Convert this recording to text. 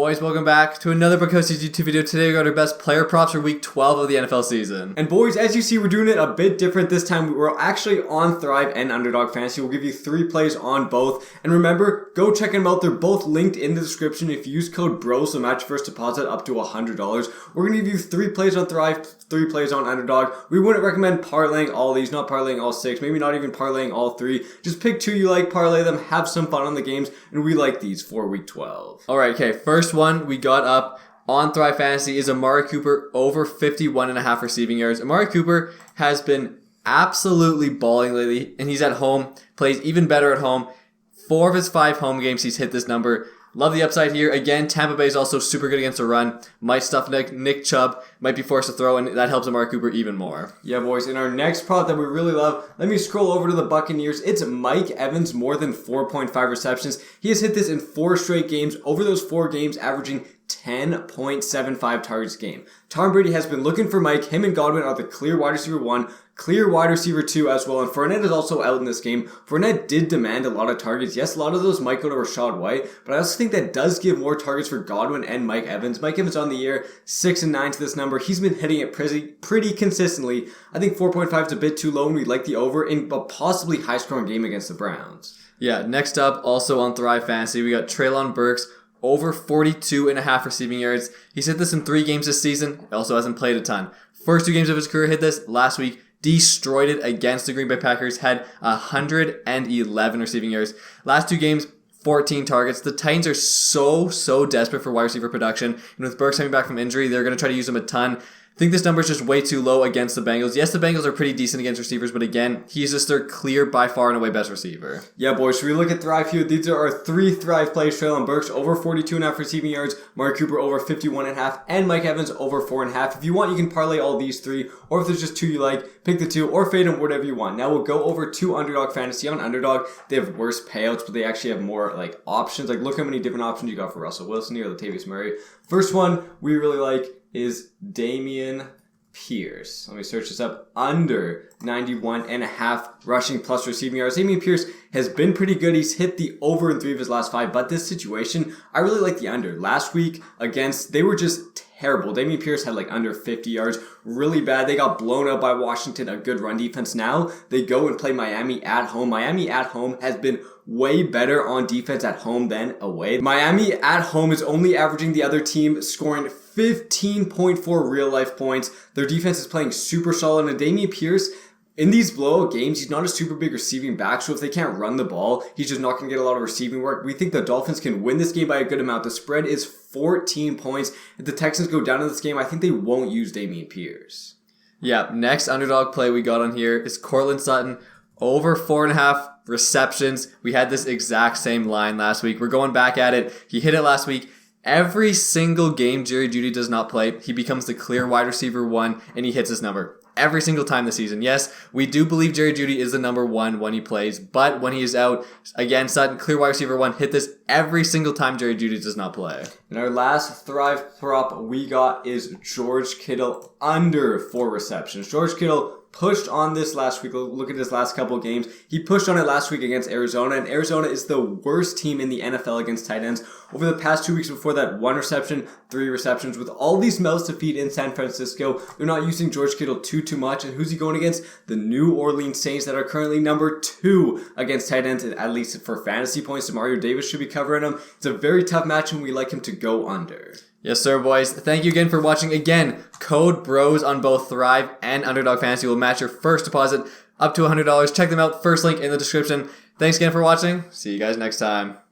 Boys, welcome back to another Bukosi's YouTube video. Today we got our best player props for week 12 of the NFL season. And boys, as you see, we're doing it a bit different this time. We're actually on Thrive and Underdog Fantasy. We'll give you 3 plays on both. And remember, go check them out. They're both linked in the description. If you use code BROS, so match first deposit up to $100. We're going to give you 3 plays on Thrive, 3 plays on Underdog. We wouldn't recommend parlaying all these, not parlaying all 6, maybe not even parlaying all 3. Just pick 2 you like, parlay them, have some fun on the games, and we like these for week 12. Alright, okay, first one we got up on Thrive Fantasy is Amari Cooper over 51.5 receiving yards. Amari Cooper has been absolutely balling lately, and he's at home, plays even better at home. 4 of his 5 home games, he's hit this number. Love the upside here. Again, Tampa Bay is also super good against the run. Might stuff Nick Chubb, might be forced to throw, and that helps Amari Cooper even more. Yeah, boys. In our next prop that we really love, let me scroll over to the Buccaneers. It's Mike Evans, more than 4.5 receptions. He has hit this in 4 straight games. Over those 4 games, averaging 10.75 targets a game. Tom Brady has been looking for Mike. Him and Godwin are the clear wide receiver 1, clear wide receiver 2 as well. And Fournette is also out in this game. Fournette did demand a lot of targets. Yes, a lot of those might go to Rashad White, but I also think that does give more targets for Godwin and Mike Evans. Mike Evans on the year, 6 and 9 to this number. He's been hitting it pretty consistently. I think 4.5 is a bit too low, and we'd like the over in a possibly high-scoring game against the Browns. Yeah, next up, also on Thrive Fantasy, we got Treylon Burks, over 42.5 receiving yards. He's hit this in 3 games this season. He also hasn't played a ton. First 2 games of his career hit this. Last week, destroyed it against the Green Bay Packers. Had 111 receiving yards. Last 2 games, 14 targets. The Titans are so desperate for wide receiver production. And with Burks coming back from injury, they're going to try to use him a ton. I think this number is just way too low against the Bengals. Yes, the Bengals are pretty decent against receivers, but again, he's just their clear, by far and away best receiver. Yeah, boys, should we look at Thrive here? These are our 3 Thrive plays. Treylon Burks over 42.5 receiving yards, Amari Cooper over 51.5, and Mike Evans over 4.5. If you want, you can parlay all these 3, or if there's just 2 you like, pick the 2, or fade them, whatever you want. Now we'll go over to Underdog Fantasy. On Underdog, they have worse payouts, but they actually have more options. Look how many different options you got for Russell Wilson here, Latavius Murray. First one we really like is Dameon Pierce. Let me search this up. Under 91.5 rushing plus receiving yards. Dameon Pierce has been pretty good. He's hit the over in 3 of his last 5, but this situation, I really like the under. Last week they were just terrible. Dameon Pierce had under 50 yards. Really bad. They got blown out by Washington, a good run defense. Now they go and play Miami at home. Miami at home has been way better on defense at home than away. Miami at home is only averaging the other team scoring 15.4 real life points. Their defense is playing super solid. And Dameon Pierce, in these blowout games, he's not a super big receiving back, so if they can't run the ball, he's just not going to get a lot of receiving work. We think the Dolphins can win this game by a good amount. The spread is 14 points. If the Texans go down in this game, I think they won't use Dameon Pierce. Yeah, next underdog play we got on here is Courtland Sutton, over 4.5 receptions. We had this exact same line last week. We're going back at it. He hit it last week. Every single game Jerry Jeudy does not play, he becomes the clear wide receiver 1, and he hits his number every single time this season. Yes, we do believe Jerry Jeudy is the number 1 when he plays, but when he is out, again, Sutton, clear wide receiver 1, hit this every single time Jerry Jeudy does not play. And our last Thrive prop we got is George Kittle under 4 receptions. George Kittle pushed on this last week. Look at his last couple of games. He pushed on it last week against Arizona, and Arizona is the worst team in the NFL against tight ends. Over the past 2 weeks before that, 1 reception, 3 receptions. With all these mouths to feed in San Francisco, they're not using George Kittle too much. And who's he going against? The New Orleans Saints that are currently number 2 against tight ends, at least for fantasy points. Demario Davis should be covering him. It's a very tough match, and we like him to go under. Yes, sir, boys. Thank you again for watching. Again, code BROS on both Thrive and Underdog Fantasy will match your first deposit up to $100. Check them out. First link in the description. Thanks again for watching. See you guys next time.